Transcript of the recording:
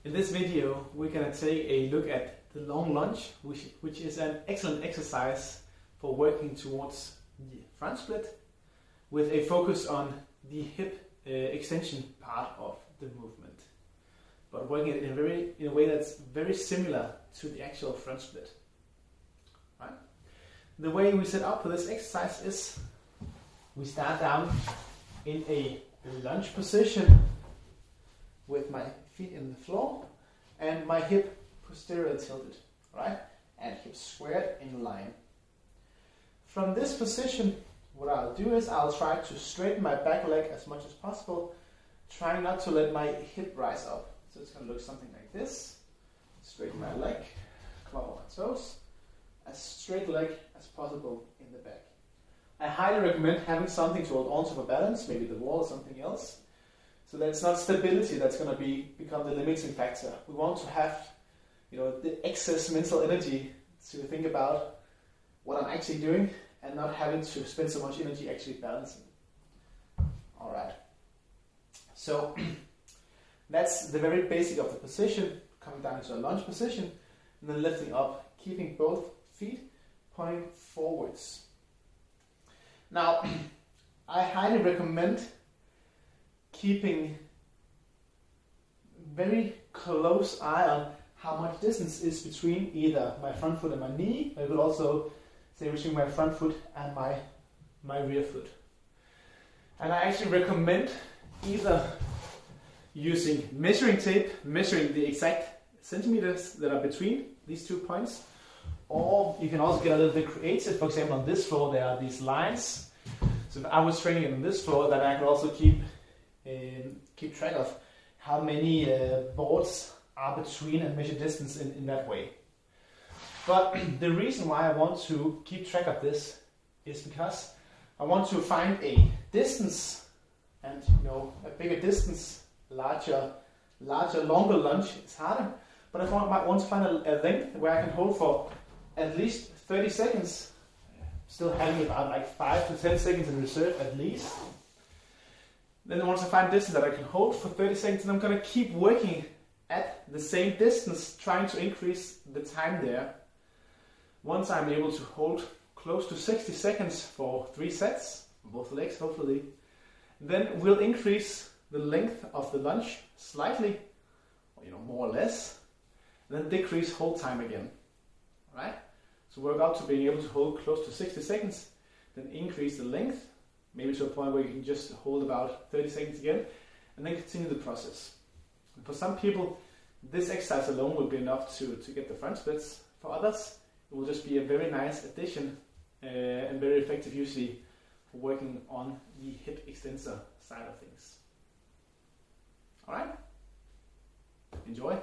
In this video, we're going to take a look at the long lunge, which is an excellent exercise for working towards the front split with a focus on the hip extension part of the movement, but working it in a way that's very similar to the actual front split. Right? The way we set up for this exercise is we start down in a lunge position with my feet in the floor and my hip posterior tilted, right? And hip squared in line. From this position, what I'll do is I'll try to straighten my back leg as much as possible, trying not to let my hip rise up. So it's going to look something like this. Straighten my leg, come up on my toes, as straight leg as possible in the back. I highly recommend having something to hold on to for balance, maybe the wall or something else. So that it's not stability that's going to become the limiting factor. We want to have, the excess mental energy to think about what I'm actually doing and not having to spend so much energy actually balancing. All right. So that's the very basic of the position, coming down into a lunge position and then lifting up, keeping both feet pointing forwards. Now, I highly recommend keeping very close eye on how much distance is between either my front foot and my knee. I could also say between my front foot and my rear foot. And I actually recommend either using measuring tape, measuring the exact centimeters that are between these 2 points, or you can also get a little bit creative. For example, on this floor there are these lines. So if I was training on this floor, then I could also keep track of how many boards are between and measure distance in that way. But the reason why I want to keep track of this is because I want to find a distance, and a bigger distance, larger, longer lunge is harder. But I might want to find a length where I can hold for at least 30 seconds, still having about like 5 to 10 seconds in reserve at least. Then once I find a distance that I can hold for 30 seconds, and I'm going to keep working at the same distance, trying to increase the time there. Once I'm able to hold close to 60 seconds for 3 sets, both legs hopefully, then we'll increase the length of the lunge slightly, more or less, and then decrease hold time again. Right? So work out to being able to hold close to 60 seconds, then increase the length, maybe to a point where you can just hold about 30 seconds again, and then continue the process. And for some people, this exercise alone will be enough to get the front splits. For others, it will just be a very nice addition and very effective usually for working on the hip extensor side of things. Alright? Enjoy!